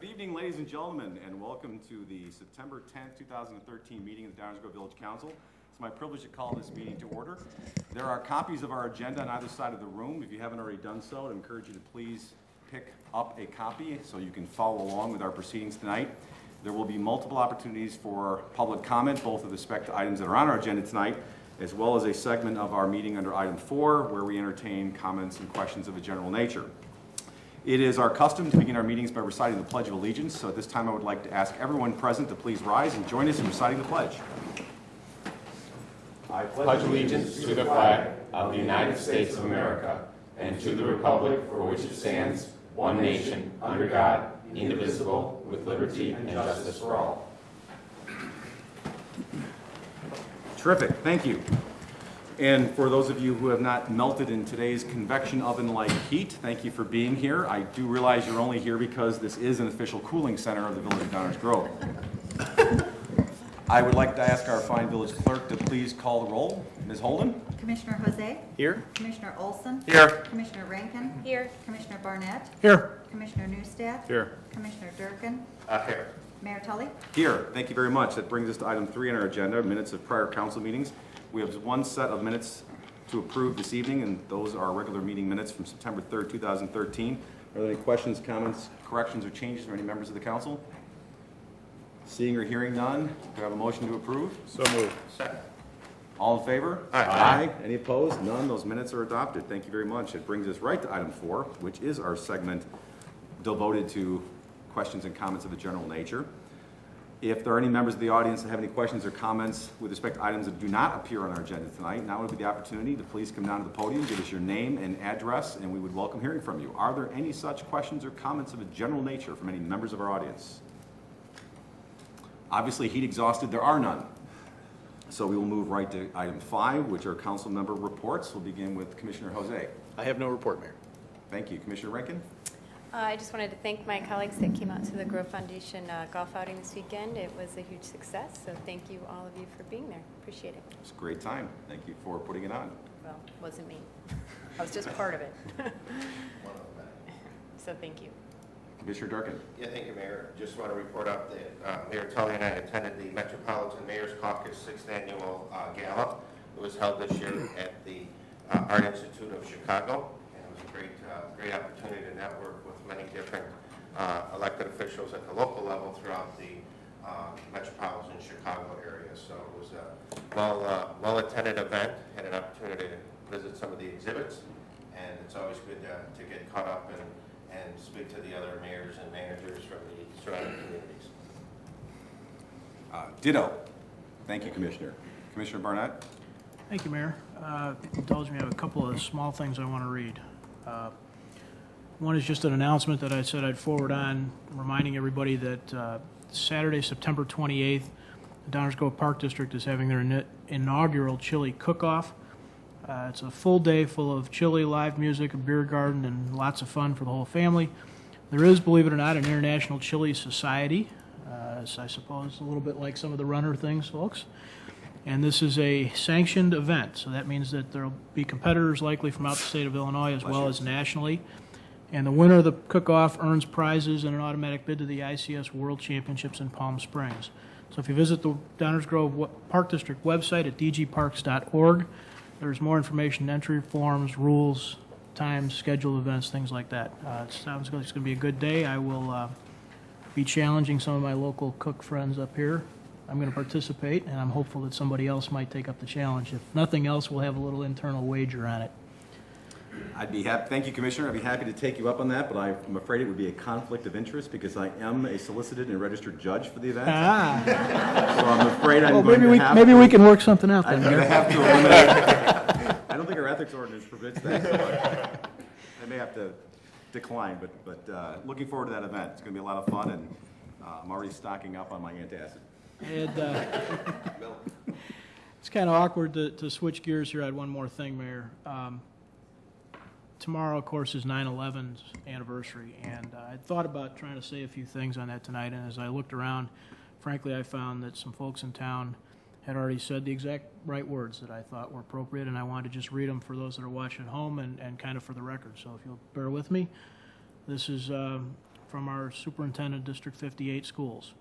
Good evening, ladies and gentlemen, and welcome to the September 10th, 2013 meeting of the Downers Grove Village Council. It's my privilege to call this meeting to order. There are copies of our agenda on either side of the room. If you haven't already done so, I'd encourage you to please pick up a copy so you can follow along with our proceedings tonight. There will be multiple opportunities for public comment, both with respect to items that are on our agenda tonight, as well as a segment of our meeting under item 4, where we entertain comments and questions of a general nature. It is our custom to begin our meetings by reciting the Pledge of Allegiance, so at this time I would like to ask everyone present to please rise and join us in reciting the pledge. I pledge allegiance to the flag of the United States of America and to the republic for which it stands, one nation, under God, indivisible, with liberty and justice for all. Terrific, thank you. And for those of you who have not melted in today's convection oven-like heat, thank you for being here. I do realize you're only here because this is an official cooling center of the Village of Downers Grove. I would like to ask our fine village clerk to please call the roll. Ms. Holden? Commissioner Jose? Here. Commissioner Olson? Here. Commissioner Rankin? Here. Commissioner Barnett? Here. Commissioner Neustadt? Here. Commissioner Durkin? Here. Mayor Tully? Here. Thank you very much. That brings us to item 3 on our agenda, minutes of prior council meetings. We have one set of minutes to approve this evening, and those are regular meeting minutes from September 3rd, 2013. Are there any questions, comments, corrections, or changes from any members of the council? Seeing or hearing none, do I have a motion to approve? So moved. Second. All in favor? Aye. Any opposed? None. Those minutes are adopted. Thank you very much. It brings us right to item 4, which is our segment devoted to questions and comments of a general nature. If there are any members of the audience that have any questions or comments with respect to items that do not appear on our agenda tonight, now would be the opportunity to please come down to the podium, give us your name and address, and we would welcome hearing from you. Are there any such questions or comments of a general nature from any members of our audience? Obviously, heat exhausted, there are none. So we will move right to item 5, which are council member reports. We'll begin with Commissioner Jose. I have no report, Mayor. Thank you. Commissioner Rankin? I just wanted to thank my colleagues that came out to the Grove Foundation golf outing this weekend. It was a huge success, so thank you, all of you, for being there. Appreciate it. It's a great time. Thank you for putting it on. Well, it wasn't me. I was just part of it. So thank you. Commissioner Durkin? Yeah, thank you, Mayor. Just want to report up that Mayor Tully and I attended the Metropolitan Mayor's Caucus 6th Annual Gala. It was held this year at the Art Institute of Chicago, and it was a great opportunity to network with many different elected officials at the local level throughout the metropolitan Chicago area. So it was a well-attended event. Had an opportunity to visit some of the exhibits, and it's always good to get caught up and speak to the other mayors and managers from the surrounding communities. Ditto. Thank you, Commissioner. Commissioner Barnett? Thank you, Mayor. Indulge me, I have a couple of small things I want to read. One is just an announcement that I said I'd forward on, reminding everybody that Saturday, September 28th, the Downers Grove Park District is having their inaugural chili cook-off. It's a full day full of chili, live music, a beer garden, and lots of fun for the whole family. There is, believe it or not, an International Chili Society, as I suppose a little bit like some of the runner things, folks. And this is a sanctioned event, so that means that there will be competitors likely from out the state of Illinois as well as nationally. And the winner of the cook-off earns prizes and an automatic bid to the ICS World Championships in Palm Springs. So if you visit the Downers Grove Park District website at dgparks.org, there's more information, entry forms, rules, times, scheduled events, things like that. It sounds like it's going to be a good day. I will be challenging some of my local cook friends up here. I'm going to participate, and I'm hopeful that somebody else might take up the challenge. If nothing else, we'll have a little internal wager on it. I'd be happy. Thank you, Commissioner. I'd be happy to take you up on that, but I'm afraid it would be a conflict of interest because I am a solicited and registered judge for the event. So I'm afraid I'm going to have maybe we can work something out then. I'm going to have to eliminate. I don't think our ethics ordinance forbids that. So I may have to decline, but looking forward to that event. It's going to be a lot of fun, and I'm already stocking up on my antacid. And, it's kind of awkward to switch gears here. I had one more thing, Mayor. Tomorrow, of course, is 9/11's anniversary, and I thought about trying to say a few things on that tonight, and as I looked around, frankly, I found that some folks in town had already said the exact right words that I thought were appropriate, and I wanted to just read them for those that are watching at home and kind of for the record. So if you'll bear with me, this is from our superintendent, District 58 schools.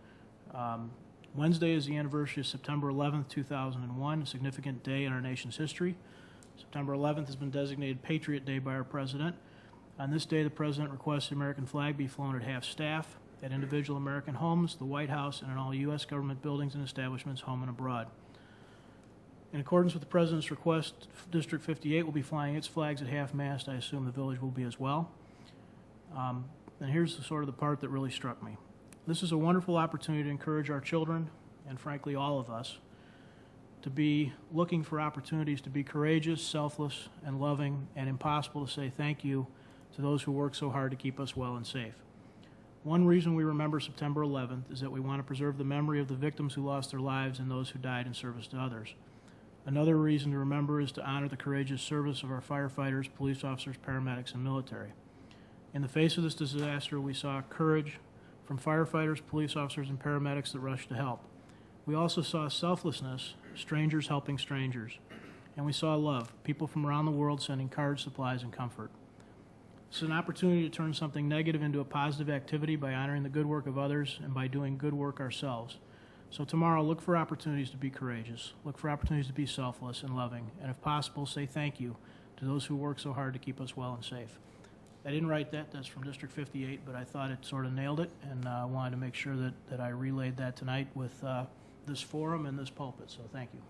Wednesday is the anniversary of September 11th, 2001, a significant day in our nation's history. September 11th has been designated Patriot Day by our president. On this day, the president requests the American flag be flown at half-staff, at individual American homes, the White House, and in all U.S. government buildings and establishments, home and abroad. In accordance with the president's request, District 58 will be flying its flags at half-mast. I assume the village will be as well. And here's the part that really struck me. This is a wonderful opportunity to encourage our children, and frankly all of us, to be looking for opportunities to be courageous, selfless, and loving, and impossible to say thank you to those who work so hard to keep us well and safe. One reason we remember September 11th is that we want to preserve the memory of the victims who lost their lives and those who died in service to others. Another reason to remember is to honor the courageous service of our firefighters, police officers, paramedics, and military. In the face of this disaster, we saw courage from firefighters, police officers, and paramedics that rushed to help. We also saw selflessness, strangers helping strangers. And we saw love, people from around the world sending cards, supplies, and comfort. It's an opportunity to turn something negative into a positive activity by honoring the good work of others and by doing good work ourselves. So tomorrow, look for opportunities to be courageous, look for opportunities to be selfless and loving, and if possible, say thank you to those who work so hard to keep us well and safe. I didn't write that, that's from District 58, but I thought it sort of nailed it, and I wanted to make sure that I relayed that tonight with this forum and this pulpit, so thank you.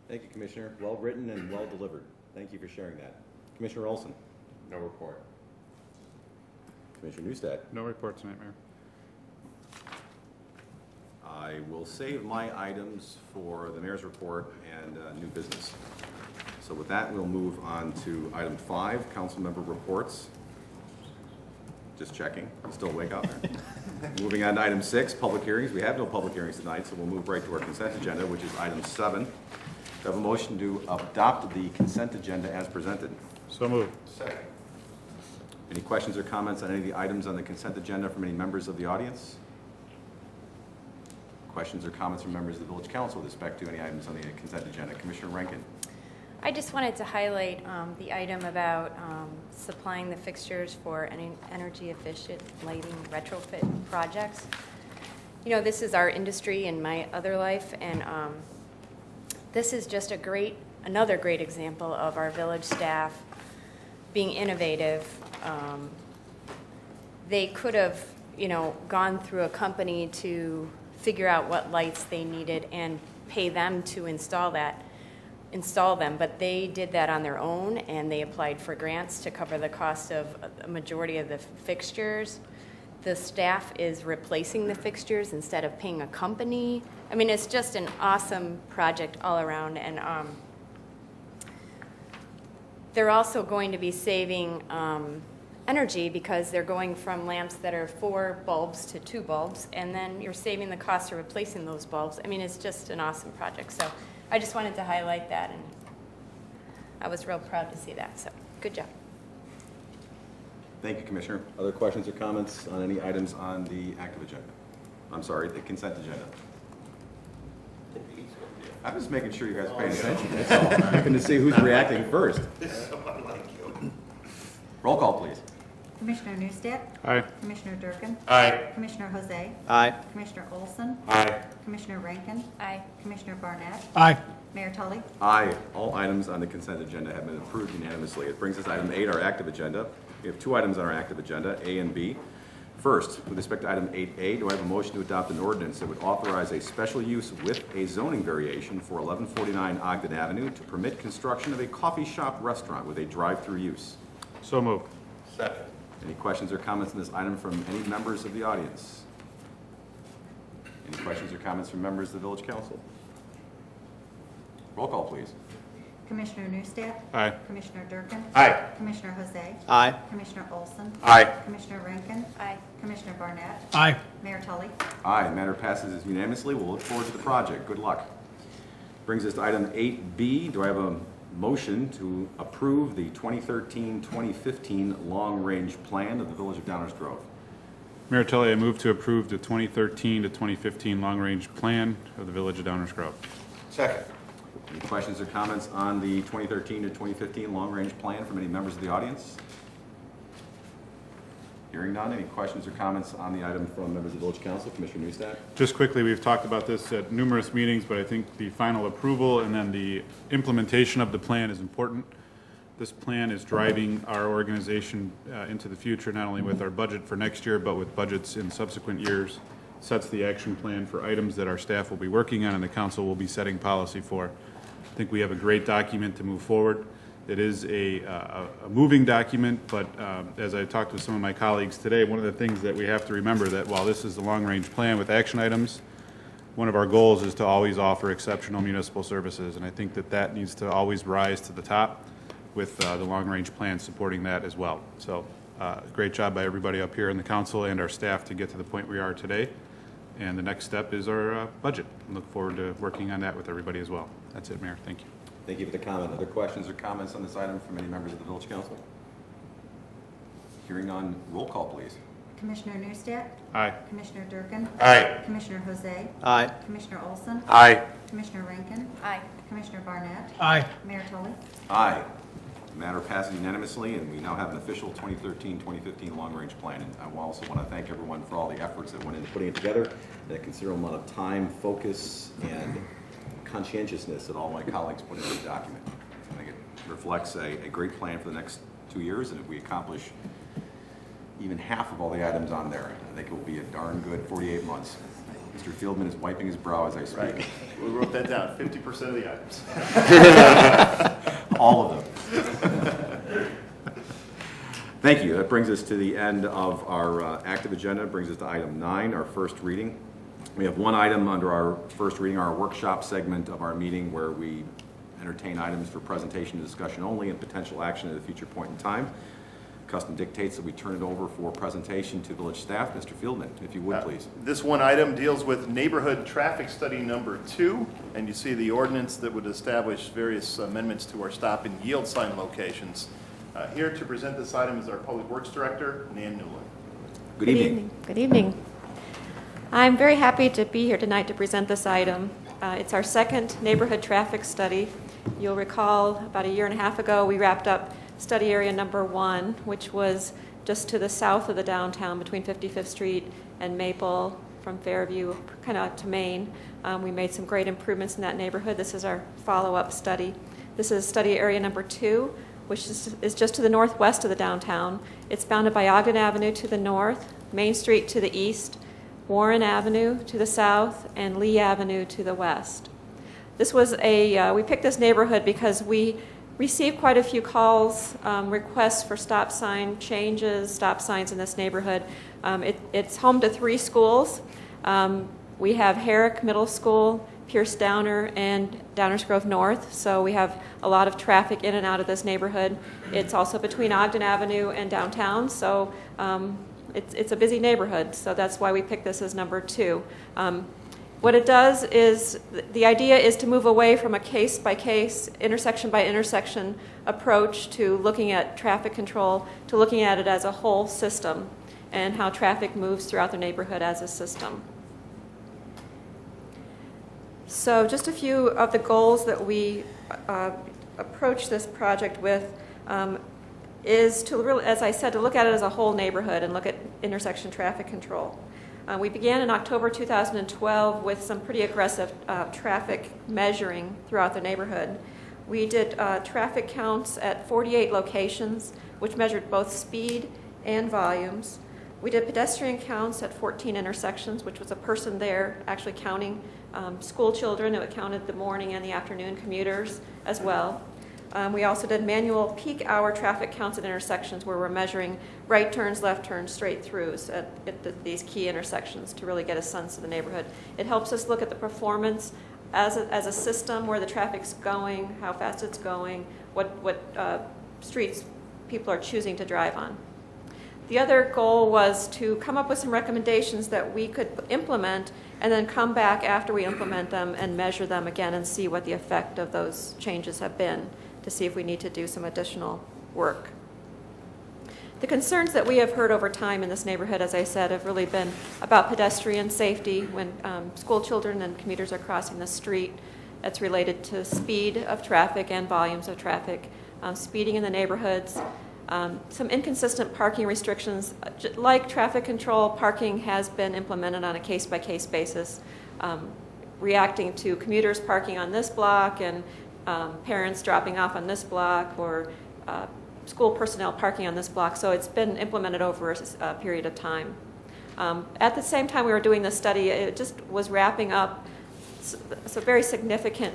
Thank you, Commissioner. Well written and well delivered. Thank you for sharing that. Commissioner Olson? No report. Commissioner Newstead? No report tonight, Mayor. I will save my items for the mayor's report and new business. So with that, we'll move on to item 5, council member reports. Just checking. You still awake out there? Moving on to item 6, public hearings. We have no public hearings tonight, so we'll move right to our consent agenda, which is item 7. Do I have a motion to adopt the consent agenda as presented? So moved. Second. Any questions or comments on any of the items on the consent agenda from any members of the audience? Questions or comments from members of the village council with respect to any items on the consent agenda? Commissioner Rankin. I just wanted to highlight the item about supplying the fixtures for any energy efficient lighting retrofit projects. You know, this is our industry in my other life, and this is just another great example of our village staff being innovative. They could have, gone through a company to figure out what lights they needed and pay them to install them, but they did that on their own, and they applied for grants to cover the cost of a majority of the fixtures. The staff is replacing the fixtures instead of paying a company. I mean, it's just an awesome project all around, and they're also going to be saving energy because they're going from lamps that are 4 bulbs to 2 bulbs, and then you're saving the cost of replacing those bulbs. I mean, it's just an awesome project. So I just wanted to highlight that, and I was real proud to see that. So good job. Thank you, Commissioner. Other questions or comments on any items on the active agenda? I'm sorry, the consent agenda. I'm just making sure you guys are paying attention. That's all. Looking to see who's reacting first. Someone like you. Roll call, please. Commissioner Newstead? Aye. Commissioner Durkin? Aye. Commissioner Jose? Aye. Commissioner Olson? Aye. Commissioner Rankin? Aye. Commissioner Barnett? Aye. Mayor Tully? Aye. All items on the consent agenda have been approved unanimously. It brings us to item 8, our active agenda. We have 2 items on our active agenda, A and B. First, with respect to item 8A, do I have a motion to adopt an ordinance that would authorize a special use with a zoning variation for 1149 Ogden Avenue to permit construction of a coffee shop restaurant with a drive-through use? So moved. Second. Any questions or comments on this item from any members of the audience? Any questions or comments from members of the village council? Roll call, please. Commissioner Newstead? Aye. Commissioner Durkin? Aye. Commissioner Jose? Aye. Commissioner Olson? Aye. Commissioner Rankin? Aye. Commissioner Barnett? Aye. Mayor Tully? Aye, the matter passes unanimously. We'll look forward to the project. Good luck. Brings us to item 8B. Do I have a motion to approve the 2013-2015 long-range plan of the Village of Downers Grove? Mayor Tully, I move to approve the 2013 to 2015 long-range plan of the Village of Downers Grove. Second. Any questions or comments on the 2013 to 2015 long-range plan from any members of the audience? Hearing none, any questions or comments on the item from members of the Village Council? Commissioner Neustadt? Just quickly, we've talked about this at numerous meetings, but I think the final approval and then the implementation of the plan is important. This plan is driving our organization into the future, not only with our budget for next year, but with budgets in subsequent years. Sets the action plan for items that our staff will be working on and the council will be setting policy for. I think we have a great document to move forward. It is a moving document, but as I talked with some of my colleagues today, one of the things that we have to remember that while this is the long-range plan with action items, one of our goals is to always offer exceptional municipal services, and I think that that needs to always rise to the top with the long-range plan supporting that as well. So great job by everybody up here in the council and our staff to get to the point we are today. And the next step is our budget. I look forward to working on that with everybody as well. That's it, Mayor. Thank you. Thank you for the comment. Other questions or comments on this item from any members of the Village Council? Hearing none, roll call, please. Commissioner Neustadt? Aye. Commissioner Durkin? Aye. Commissioner Jose? Aye. Commissioner Olson? Aye. Commissioner Rankin? Aye. Commissioner Barnett? Aye. Mayor Tully? Aye. The matter passes unanimously, and we now have an official 2013-2015 long-range plan. And I also want to thank everyone for all the efforts that went into putting it together, and a considerable amount of time, focus, and conscientiousness that all my colleagues put into the document. I think it reflects a great plan for the next 2 years, and if we accomplish even half of all the items on there, I think it will be a darn good 48 months. Mr. Fieldman is wiping his brow as I speak. Right. We wrote that down, 50% of the items. All of them. Thank you. That brings us to the end of our active agenda. Brings us to item 9, our first reading. We have one item under our first reading, our workshop segment of our meeting, where we entertain items for presentation and discussion only and potential action at a future point in time. Custom dictates that we turn it over for presentation to village staff. Mr. Fieldman, if you would, please. This one item deals with neighborhood traffic study number 2, and you see the ordinance that would establish various amendments to our stop and yield sign locations. Here to present this item is our Public Works Director, Nan Newland. Good evening. Good evening. I'm very happy to be here tonight to present this item. It's our second neighborhood traffic study. You'll recall about a year and a half ago we wrapped up study area number 1, which was just to the south of the downtown between 55th Street and Maple from Fairview, kind of to Maine. We made some great improvements in that neighborhood. This is our follow-up study. This is study area number 2, which is just to the northwest of the downtown. It's bounded by Ogden Avenue to the north, Main Street to the east, Warren Avenue to the south, and Lee Avenue to the west. This was we picked this neighborhood because we received quite a few calls, requests for stop sign changes, stop signs in this neighborhood. It's home to 3 schools. We have Herrick Middle School, Pierce Downer, and Downers Grove North, so we have a lot of traffic in and out of this neighborhood. It's also between Ogden Avenue and downtown, so it's a busy neighborhood, so that's why we picked this as number 2. What it does is, the idea is to move away from a case-by-case, intersection-by-intersection approach to looking at traffic control, to looking at it as a whole system and how traffic moves throughout the neighborhood as a system. So just a few of the goals that we approach this project with is to really, as I said, to look at it as a whole neighborhood and look at intersection traffic control. We began in October 2012 with some pretty aggressive traffic measuring throughout the neighborhood. We did traffic counts at 48 locations, which measured both speed and volumes. We did pedestrian counts at 14 intersections, which was a person there actually counting school children. It counted the morning and the afternoon commuters as well. We also did manual peak hour traffic counts at intersections where we're measuring right turns, left turns, straight throughs at these key intersections to really get a sense of the neighborhood. It helps us look at the performance as a system, where the traffic's going, how fast it's going, what streets people are choosing to drive on. The other goal was to come up with some recommendations that we could implement and then come back after we implement them and measure them again and see what the effect of those changes have been, to see if we need to do some additional work. The concerns that we have heard over time in this neighborhood, as I said, have really been about pedestrian safety when school children and commuters are crossing the street. That's related to speed of traffic and volumes of traffic, speeding in the neighborhoods, Some inconsistent parking restrictions, like traffic control, parking has been implemented on a case-by-case basis, reacting to commuters parking on this block and parents dropping off on this block, or school personnel parking on this block. So it's been implemented over a period of time. At the same time we were doing this study, it just was wrapping up some very significant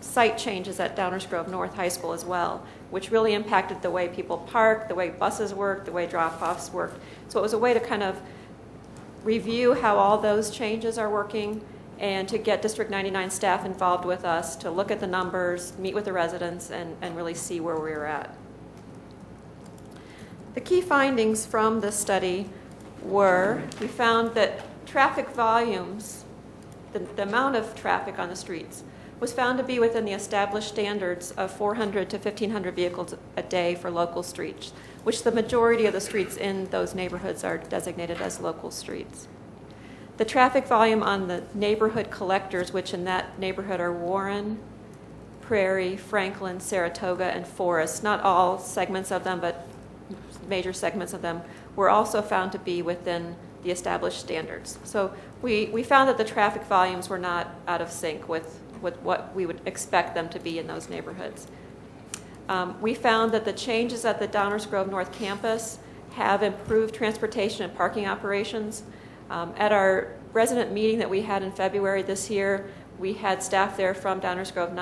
site changes at Downers Grove North High School as well, which really impacted the way people park, the way buses work, the way drop-offs work. So it was a way to kind of review how all those changes are working and to get District 99 staff involved with us to look at the numbers, meet with the residents, and really see where we were at. The key findings from this study were, we found that traffic volumes, the amount of traffic on the streets, was found to be within the established standards of 400 to 1,500 vehicles a day for local streets, which the majority of the streets in those neighborhoods are designated as local streets. The traffic volume on the neighborhood collectors, which in that neighborhood are Warren, Prairie, Franklin, Saratoga, and Forest, not all segments of them, but major segments of them, were also found to be within the established standards. So we found that the traffic volumes were not out of sync with what we would expect them to be in those neighborhoods. We found that the changes at the Downers Grove North campus have improved transportation and parking operations. At our resident meeting that we had in February this year, we had staff there from Downers Grove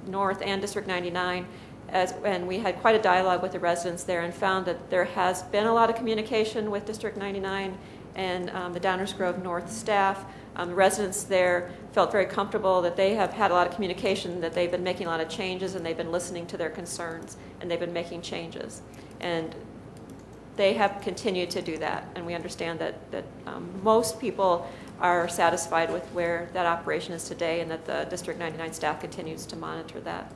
North and District 99, and we had quite a dialogue with the residents there and found that there has been a lot of communication with District 99 and the Downers Grove North staff. The residents there felt very comfortable that they have had a lot of communication, that they've been making a lot of changes, and they've been listening to their concerns, and they've been making changes. And they have continued to do that, and we understand that most people are satisfied with where that operation is today, and that the District 99 staff continues to monitor that.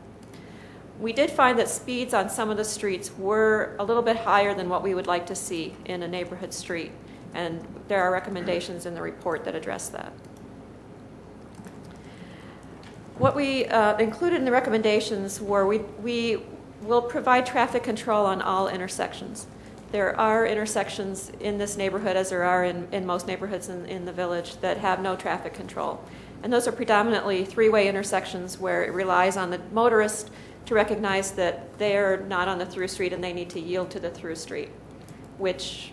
We did find that speeds on some of the streets were a little bit higher than what we would like to see in a neighborhood street, and there are recommendations in the report that address that. What we included in the recommendations were we will provide traffic control on all intersections. There are intersections in this neighborhood, as there are in most neighborhoods in the village, that have no traffic control. And those are predominantly three-way intersections where it relies on the motorist to recognize that they're not on the through street and they need to yield to the through street, which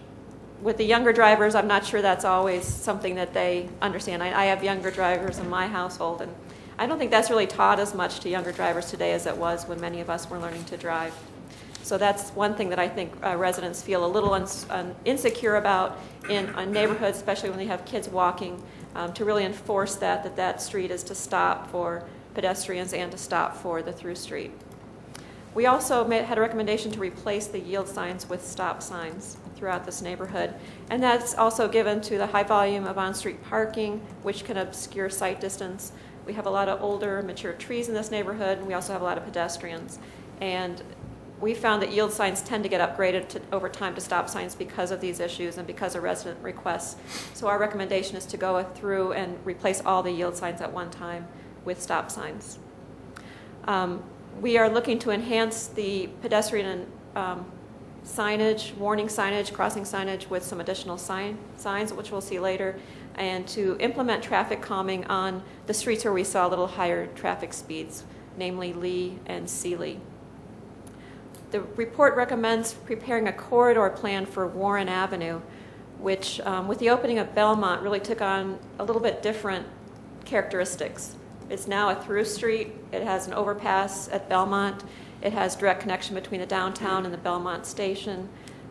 with the younger drivers, I'm not sure that's always something that they understand. I have younger drivers in my household, and I don't think that's really taught as much to younger drivers today as it was when many of us were learning to drive. So that's one thing that I think residents feel a little insecure about in neighborhoods, especially when they have kids walking, to really enforce that street is to stop for pedestrians and to stop for the through street. We also had a recommendation to replace the yield signs with stop signs throughout this neighborhood, and that's also given to the high volume of on-street parking, which can obscure sight distance. We have a lot of older, mature trees in this neighborhood, and we also have a lot of pedestrians. And we found that yield signs tend to get upgraded over time to stop signs because of these issues and because of resident requests. So our recommendation is to go through and replace all the yield signs at one time with stop signs. We are looking to enhance the pedestrian signage, warning signage, crossing signage with some additional signs, which we'll see later, and to implement traffic calming on the streets where we saw a little higher traffic speeds, namely Lee and Seeley. The report recommends preparing a corridor plan for Warren Avenue, which with the opening of Belmont really took on a little bit different characteristics. It's now a through street. It has an overpass at Belmont. It has direct connection between the downtown and the Belmont station.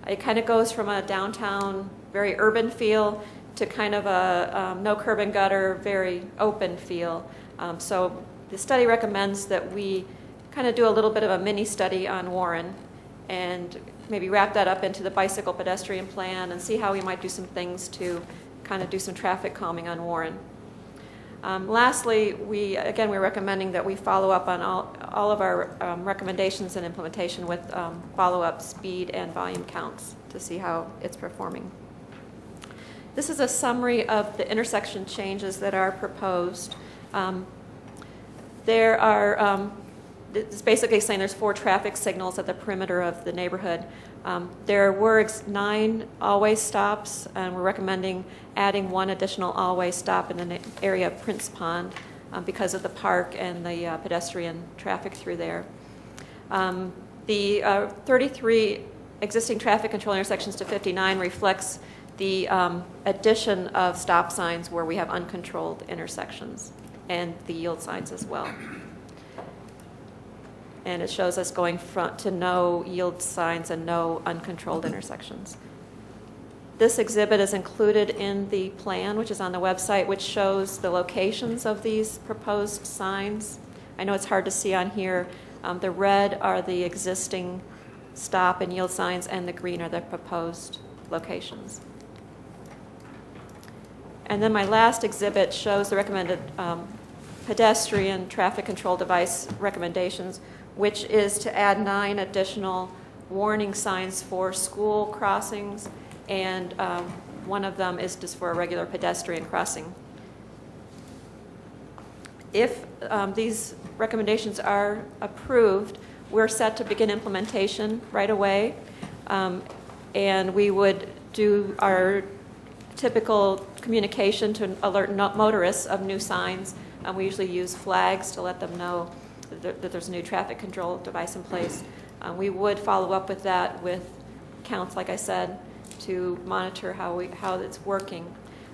It kind of goes from a downtown, very urban feel to kind of a no curb and gutter, very open feel. So the study recommends that we kind of do a little bit of a mini study on Warren and maybe wrap that up into the bicycle pedestrian plan and see how we might do some things to kind of do some traffic calming on Warren. Lastly, we're recommending that we follow up on all of our recommendations and implementation with follow-up speed and volume counts to see how it's performing. This is a summary of the intersection changes that are proposed. There are it's basically saying there's 4 traffic signals at the perimeter of the neighborhood. There were 9 all-way stops, and we're recommending adding 1 additional all-way stop in the area of Prince Pond because of the park and the pedestrian traffic through there. The 33 existing traffic control intersections to 59 reflects the addition of stop signs where we have uncontrolled intersections, and the yield signs as well. And it shows us going to no yield signs and no uncontrolled intersections. This exhibit is included in the plan, which is on the website, which shows the locations of these proposed signs. I know it's hard to see on here. The red are the existing stop and yield signs, and the green are the proposed locations. And then my last exhibit shows the recommended pedestrian traffic control device recommendations, which is to add 9 additional warning signs for school crossings, and one of them is just for a regular pedestrian crossing. If these recommendations are approved, we're set to begin implementation right away, and we would do our typical communication to alert motorists of new signs. We usually use flags to let them know that there's a new traffic control device in place. We would follow up with that with counts, like I said, to monitor how it's working.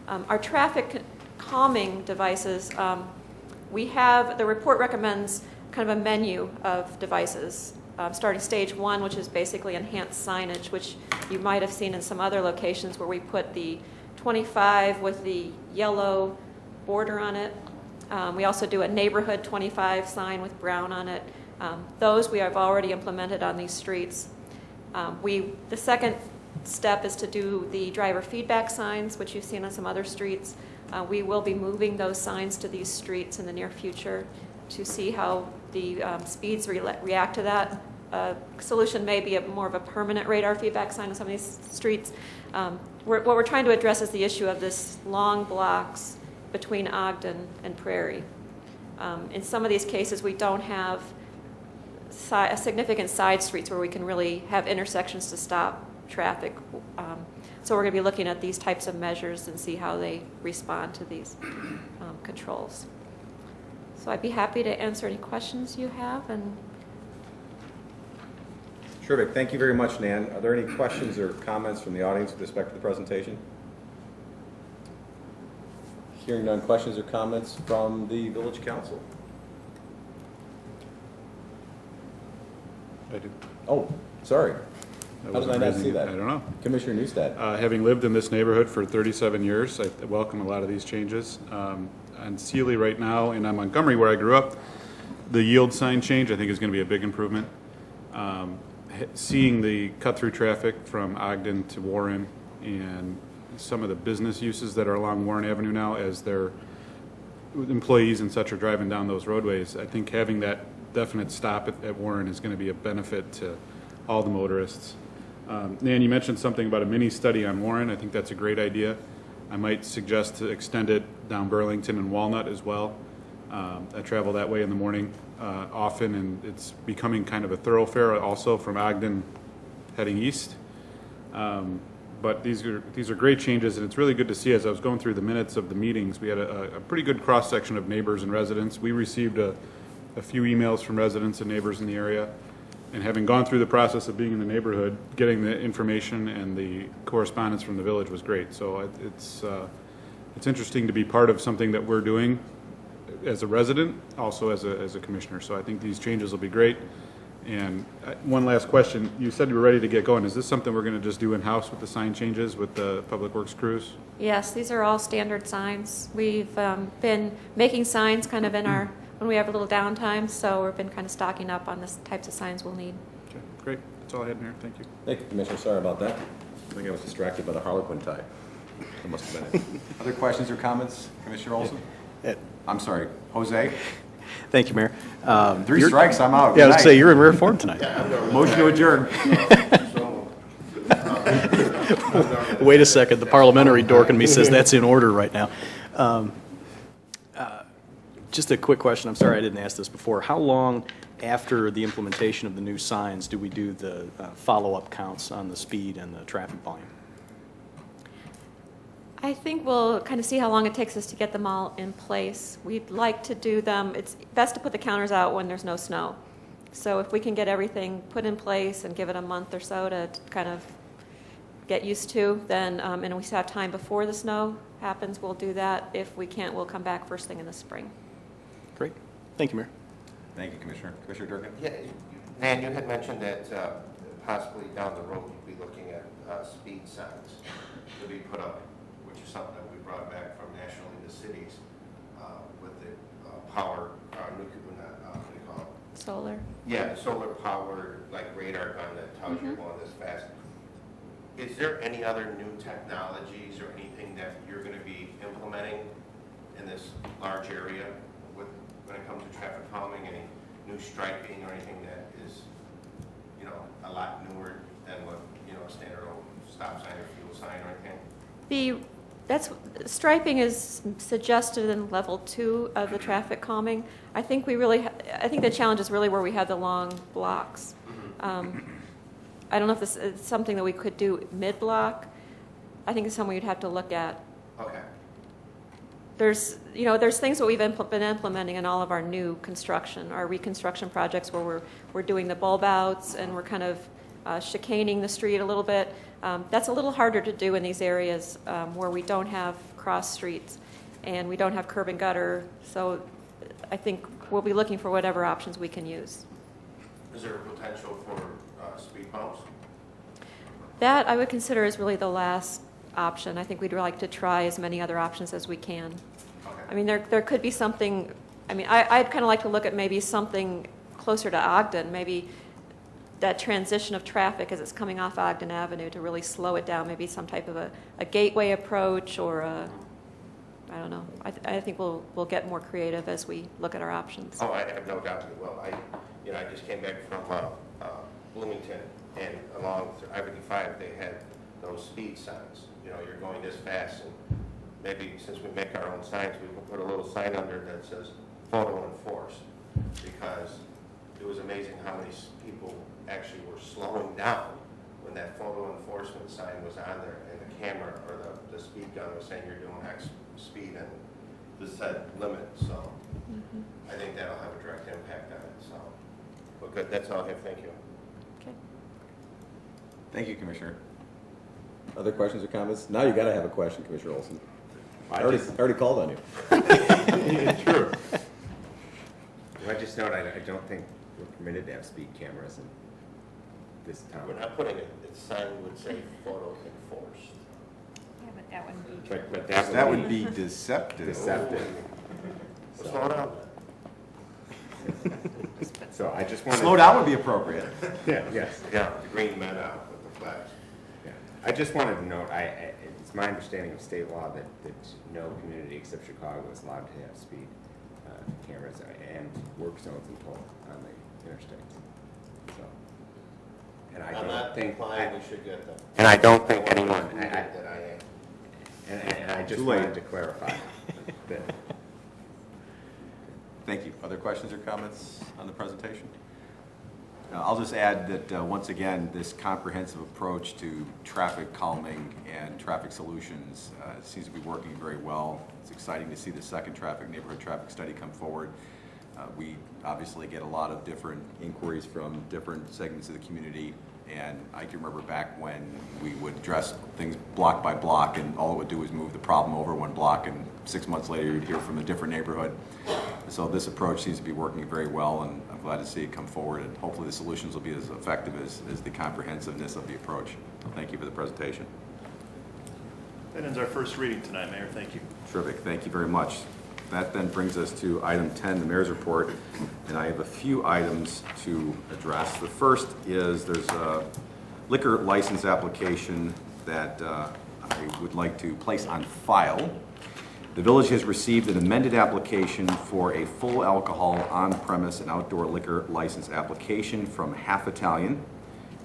Our traffic calming devices, the report recommends kind of a menu of devices, starting stage 1, which is basically enhanced signage, which you might have seen in some other locations where we put the 25 with the yellow border on it. We also do a neighborhood 25 sign with brown on it. Those we have already implemented on these streets. The second step is to do the driver feedback signs, which you've seen on some other streets. We will be moving those signs to these streets in the near future to see how the speeds react to that. Solution may be more of a permanent radar feedback sign on some of these streets. What we're trying to address is the issue of this long blocks between Ogden and Prairie. In some of these cases, we don't have significant side streets where we can really have intersections to stop traffic. So we're going to be looking at these types of measures and see how they respond to these controls. So I'd be happy to answer any questions you have. And Terrific. Thank you very much, Nan. Are there any questions or comments from the audience with respect to the presentation? Hearing none, questions or comments from the Village Council? I do. Oh, sorry. That How did I wasn't not raising- see that? I don't know. Commissioner Newstead. Having lived in this neighborhood for 37 years, I welcome a lot of these changes. On Sealy right now, and on Montgomery where I grew up, the yield sign change I think is going to be a big improvement. Seeing the cut-through traffic from Ogden to Warren and some of the business uses that are along Warren Avenue now as their employees and such are driving down those roadways, I think having that definite stop at Warren is going to be a benefit to all the motorists. Nan, you mentioned something about a mini study on Warren. I think that's a great idea. I might suggest to extend it down Burlington and Walnut as well. I travel that way in the morning often, and it's becoming kind of a thoroughfare also from Ogden heading east. But these are great changes, and it's really good to see. As I was going through the minutes of the meetings, we had a pretty good cross-section of neighbors and residents. We received a few emails from residents and neighbors in the area. And having gone through the process of being in the neighborhood, getting the information and the correspondence from the village was great. So it's interesting to be part of something that we're doing as a resident, also as a commissioner. So I think these changes will be great. And one last question. You said you were ready to get going. Is this something we're going to just do in-house with the sign changes with the Public Works crews? yes, these are all standard signs. We've been making signs kind of in our when we have a little downtime, so we've been kind of stocking up on the types of signs we'll need. Okay, great. That's all I had in here. Thank you. Thank you, Commissioner. Sorry about that. I think I was distracted by the Harlequin tie. That must have been it. Other questions or comments, Commissioner Olson? I'm sorry, Jose? Thank you, Mayor. 3 strikes, I'm out. Yeah, I Good was going to say, night. you're in rare form tonight. Motion to adjourn. Wait a second, the parliamentary dork in me says that's in order right now. Just a quick question. I'm sorry I didn't ask this before. How long after the implementation of the new signs do we do the follow-up counts on the speed and the traffic volume? I think we'll kind of see how long it takes us to get them all in place. We'd like to do them, it's best to put the counters out when there's no snow. So if we can get everything put in place and give it a month or so to kind of get used to, then, and we have time before the snow happens, we'll do that. If we can't, we'll come back first thing in the spring. Great. Thank you, Mayor. Thank you, Commissioner. Commissioner Durkin? Yeah, Nan, you had mentioned that possibly down the road you'd be looking at speed signs to be put up, which is something that we brought back from nationally the cities with the power, nuclear, what do you call it? Solar. Yeah, the solar powered, like radar gun that tells you going this fast. Is there any other new technologies or anything that you're going to be implementing in this large area when it comes to traffic calming? Any new striping or anything that is, you know, a lot newer than what, you know, a standard old stop sign or fuel sign or anything? Striping is suggested in level 2 of the traffic calming. I think I think the challenge is really where we have the long blocks. I don't know if this is something that we could do mid-block. I think it's something you'd have to look at. Okay. There's things that we've been implementing in all of our new construction, our reconstruction projects, where we're doing the bulb outs and we're kind of chicaning the street a little bit. That's a little harder to do in these areas where we don't have cross streets and we don't have curb and gutter. So I think we'll be looking for whatever options we can use. Is there a potential for speed bumps? That I would consider is really the last option. I think we'd like to try as many other options as we can. Okay. I mean, there could be something, I'd kind of like to look at maybe something closer to Ogden, maybe that transition of traffic as it's coming off Ogden Avenue to really slow it down, maybe some type of a gateway approach or I don't know. I think we'll get more creative as we look at our options. Oh, I have no doubt we will. I just came back from Bloomington, and along I-55 they had those speed signs. You know, you're going this fast, and maybe since we make our own signs, we can put a little sign under that says photo enforced, because it was amazing how many people actually were slowing down when that photo enforcement sign was on there, and the camera or the speed gun was saying you're doing X speed and the set limit. So I think that'll have a direct impact on it. So, well, good. That's all I have. Thank you. Okay. Thank you, Commissioner. Other questions or comments? Now you got to have a question, Commissioner Olson. I already called on you. True. Well, I just note I don't think we're permitted to have speed cameras in this town. We're not putting it. The sign would say photo enforced. Yeah, but that wouldn't be But That would be deceptive. deceptive. So, slow down. So I just wanted. Slow down would be appropriate. Yeah, yes. Yeah, the green men out with the flags. Yeah. I just wanted to note, it's my understanding of state law that no community except Chicago is allowed to have speed cameras and work zones and toll on the interstates. So, and I I'm don't not think. implying we should get them. And I don't think anyone. That I am. And I just Too late. wanted to clarify that. Thank you. Other questions or comments on the presentation? I'll just add that, once again, this comprehensive approach to traffic calming and traffic solutions seems to be working very well. It's exciting to see the second neighborhood traffic study come forward. We obviously get a lot of different inquiries from different segments of the community, and I can remember back when we would address things block by block, and all it would do was move the problem over one block, and 6 months later you'd hear from a different neighborhood. So this approach seems to be working very well, and I'm glad to see it come forward, and hopefully the solutions will be as effective as the comprehensiveness of the approach. So thank you for the presentation. That ends our first reading tonight, Mayor. Thank you. Terrific. Thank you very much. That then brings us to item 10, the mayor's report, and I have a few items to address. The first is there's a liquor license application that I would like to place on file. The village has received an amended application for a full alcohol on-premise and outdoor liquor license application from Half Italian,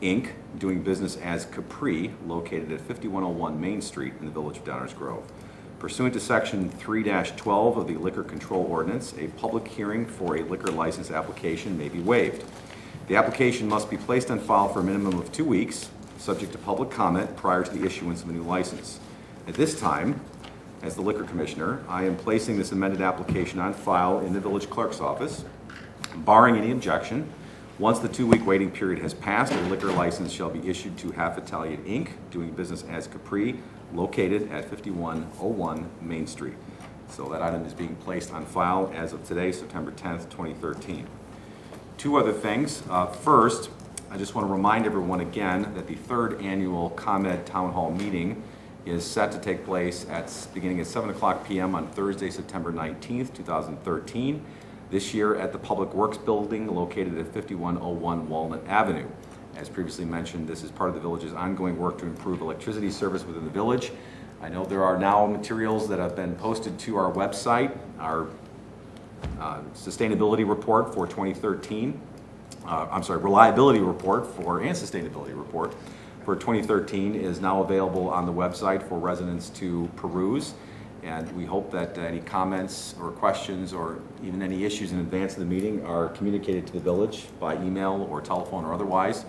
Inc., doing business as Capri, located at 5101 Main Street in the village of Downers Grove. Pursuant to Section 3-12 of the Liquor Control Ordinance, a public hearing for a liquor license application may be waived. The application must be placed on file for a minimum of 2 weeks, subject to public comment prior to the issuance of a new license. At this time, as the Liquor Commissioner, I am placing this amended application on file in the village clerk's office. Barring any objection, once the 2-week waiting period has passed, a liquor license shall be issued to Half Italian Inc., doing business as Capri, located at 5101 Main Street. So that item is being placed on file as of today, September 10th, 2013. Two other things. First, I just want to remind everyone again that the 3rd annual ComEd Town Hall meeting is set to take place beginning at 7 o'clock p.m. on Thursday, September 19th, 2013, this year at the Public Works Building located at 5101 Walnut Avenue. As previously mentioned, this is part of the village's ongoing work to improve electricity service within the village. I know there are now materials that have been posted to our website. Our sustainability report for 2013, reliability report and sustainability report for 2013 is now available on the website for residents to peruse. And we hope that any comments or questions or even any issues in advance of the meeting are communicated to the village by email or telephone or otherwise.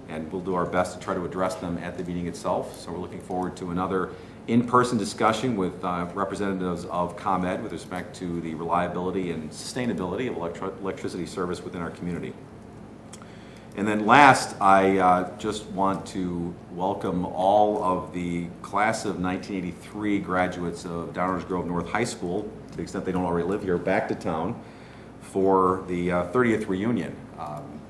And we'll do our best to try to address them at the meeting itself. So we're looking forward to another in-person discussion with representatives of ComEd with respect to the reliability and sustainability of electricity service within our community. And then last, I just want to welcome all of the class of 1983 graduates of Downers Grove North High School, to the extent they don't already live here, back to town for the 30th reunion.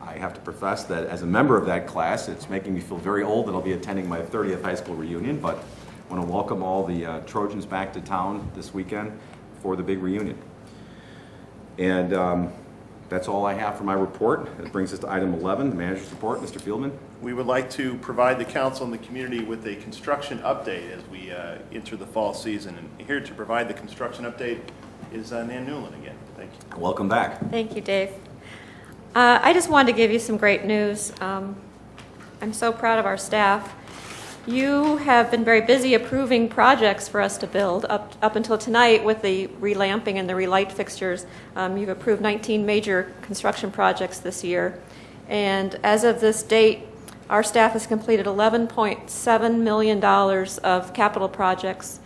I have to profess that as a member of that class, it's making me feel very old that I'll be attending my 30th high school reunion, but I want to welcome all the Trojans back to town this weekend for the big reunion. And that's all I have for my report. That brings us to item 11, the manager's report. Mr. Fieldman. We would like to provide the council and the community with a construction update as we enter the fall season. And here to provide the construction update is Nan Newland again. Thank you. Welcome back. Thank you, Dave. I just wanted to give you some great news. I'm so proud of our staff. You have been very busy approving projects for us to build. Up until tonight with the relamping and the relight fixtures, you've approved 19 major construction projects this year. And as of this date, our staff has completed $11.7 million of capital projects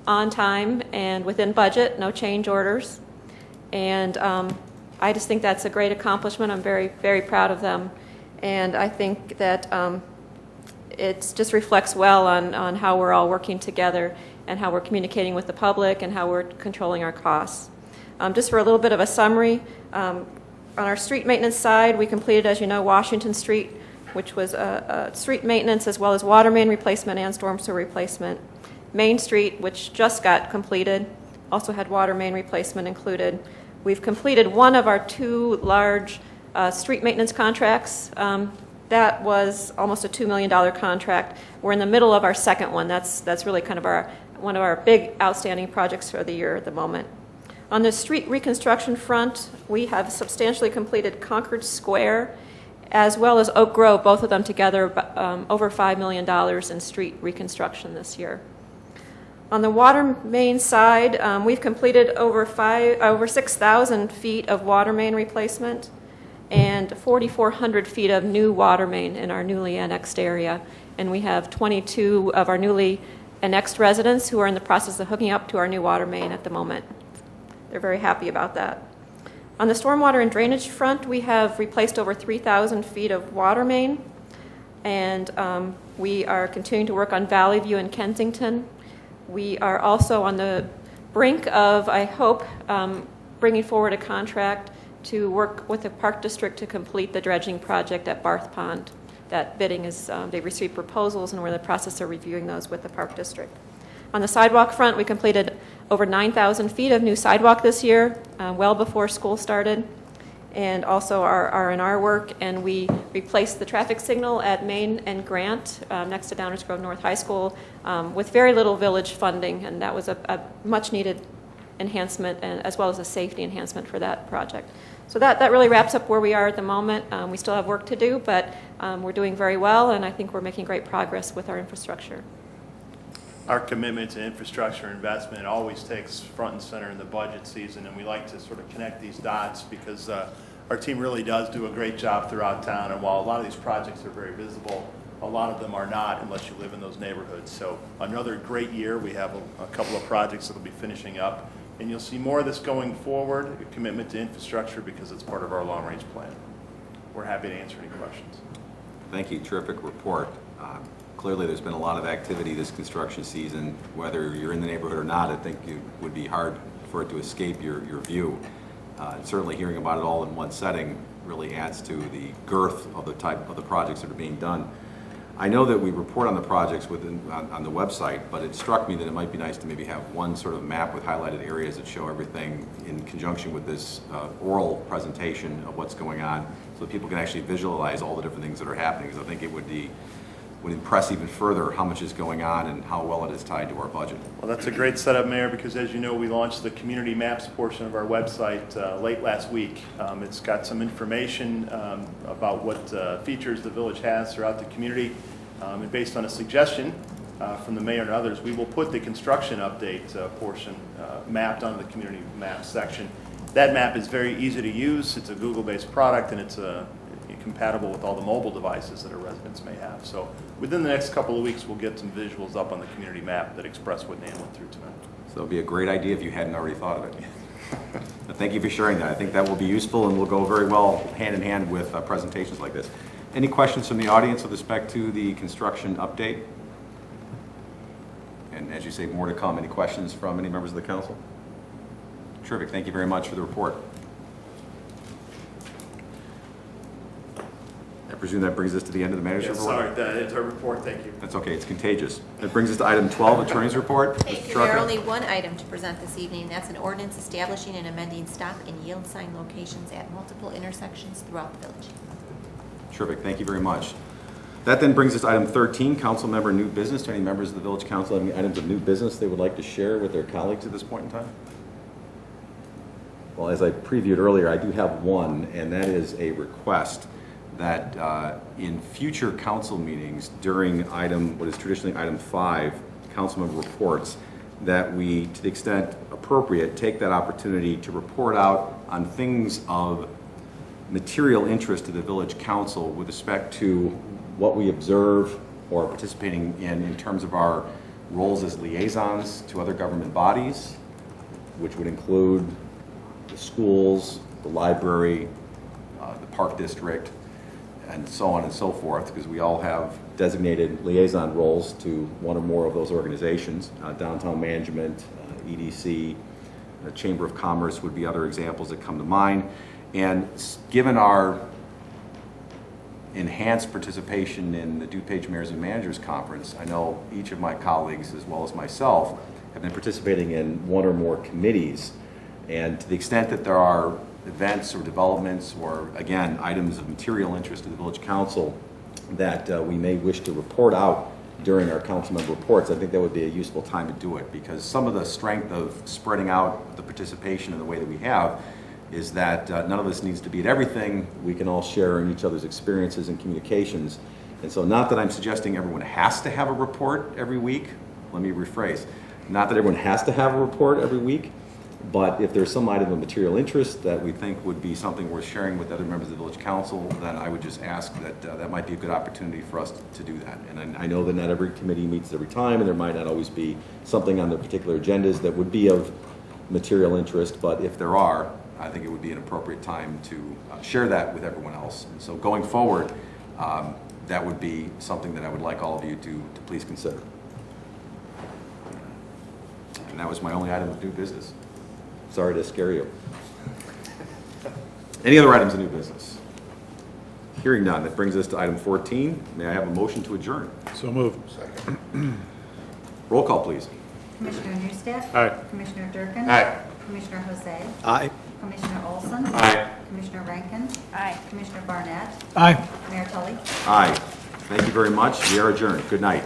on time and within budget, no change orders. And I just think that's a great accomplishment. I'm very, very proud of them. And I think that it just reflects well on how we're all working together and how we're communicating with the public and how we're controlling our costs. Just for a little bit of a summary, on our street maintenance side, we completed, as you know, Washington Street, which was street maintenance as well as water main replacement and storm sewer replacement. Main Street, which just got completed, also had water main replacement included. We've completed one of our 2 large street maintenance contracts. That was almost a $2 million contract. We're in the middle of our second one. That's really kind of one of our big outstanding projects for the year at the moment. On the street reconstruction front, we have substantially completed Concord Square as well as Oak Grove, both of them together, over $5 million in street reconstruction this year. On the water main side, we've completed over 6,000 feet of water main replacement and 4,400 feet of new water main in our newly annexed area. And we have 22 of our newly annexed residents who are in the process of hooking up to our new water main at the moment. They're very happy about that. On the stormwater and drainage front, we have replaced over 3,000 feet of water main, and we are continuing to work on Valley View and Kensington. We are also on the brink of, I hope, bringing forward a contract to work with the Park District to complete the dredging project at Barth Pond. That bidding is, they received proposals and we're in the process of reviewing those with the Park District. On the sidewalk front, we completed over 9,000 feet of new sidewalk this year, well before school started, and also our R&R work, and we replaced the traffic signal at Main and Grant next to Downers Grove North High School with very little village funding, and that was a much needed enhancement and as well as a safety enhancement for that project. So that really wraps up where we are at the moment. We still have work to do, but we're doing very well, and I think we're making great progress with our infrastructure. our commitment to infrastructure investment always takes front and center in the budget season, and we like to sort of connect these dots because our team really does do a great job throughout town, and while a lot of these projects are very visible, a lot of them are not unless you live in those neighborhoods. So another great year. We have a couple of projects that will be finishing up, and you'll see more of this going forward, a commitment to infrastructure because it's part of our long-range plan. We're happy to answer any questions. Thank you. Terrific report. Clearly, there's been a lot of activity this construction season. Whether you're in the neighborhood or not, I think it would be hard for it to escape your view. Certainly, hearing about it all in one setting really adds to the girth of the type of the projects that are being done. I know that we report on the projects on the website, but it struck me that it might be nice to maybe have one sort of map with highlighted areas that show everything in conjunction with this oral presentation of what's going on, so that people can actually visualize all the different things that are happening. Because I think it would impress even further how much is going on and how well it is tied to our budget. Well, that's a great setup, Mayor, because as you know, we launched the community maps portion of our website late last week. It's got some information about what features the village has throughout the community. And based on a suggestion from the mayor and others, we will put the construction update portion mapped onto the community maps section. That map is very easy to use. It's a Google-based product, and it's compatible with all the mobile devices that our residents may have. So within the next couple of weeks, we'll get some visuals up on the community map that express what Dan went through tonight. So it'll be a great idea if you hadn't already thought of it. But thank you for sharing that. I think that will be useful and will go very well hand in hand with presentations like this. Any questions from the audience with respect to the construction update? And as you say, more to come. Any questions from any members of the council? Terrific. Thank you very much for the report. I presume that brings us to the end of the manager's report? Sorry, that's our report. Thank you. That's okay. It's contagious. That brings us to item 12, Attorney's Report. Thank you. Mr. There are Trucca. only one item to present this evening. That's an ordinance establishing and amending stop and yield sign locations at multiple intersections throughout the village. Terrific. Thank you very much. That then brings us to item 13, council member new business. Do any members of the village council have any items of new business they would like to share with their colleagues at this point in time? Well, as I previewed earlier, I do have one, and that is a request that in future council meetings during what is traditionally item 5, council member reports, that we, to the extent appropriate, take that opportunity to report out on things of material interest to the village council with respect to what we observe or are participating in terms of our roles as liaisons to other government bodies, which would include the schools, the library, the park district, and so on and so forth, because we all have designated liaison roles to one or more of those organizations. Downtown management, EDC, the Chamber of Commerce would be other examples that come to mind. And given our enhanced participation in the DuPage Mayors and Managers Conference, I know each of my colleagues, as well as myself, have been participating in one or more committees. And to the extent that there are events or developments or, again, items of material interest to the village council that we may wish to report out during our council member reports, I think that would be a useful time to do it, because some of the strength of spreading out the participation in the way that we have is that none of us needs to be at everything. We can all share in each other's experiences and communications. And so not that I'm suggesting everyone has to have a report every week. Let me rephrase. Not that everyone has to have a report every week, but if there's some item of material interest that we think would be something worth sharing with other members of the village council, then I would just ask that that might be a good opportunity for us to do that. And I know that not every committee meets every time, and there might not always be something on their particular agendas that would be of material interest, but if there are, I think it would be an appropriate time to share that with everyone else. And so going forward, that would be something that I would like all of you to please consider. And that was my only item of new business. Sorry to scare you. Any other items of new business? Hearing none, that brings us to item 14. May I have a motion to adjourn? So moved. Roll call, please. Commissioner Neustadt? Aye. Commissioner Durkin? Aye. Commissioner Jose? Aye. Commissioner Olson? Aye. Commissioner Rankin? Aye. Commissioner Barnett? Aye. Mayor Tully? Aye. Thank you very much. We are adjourned. Good night.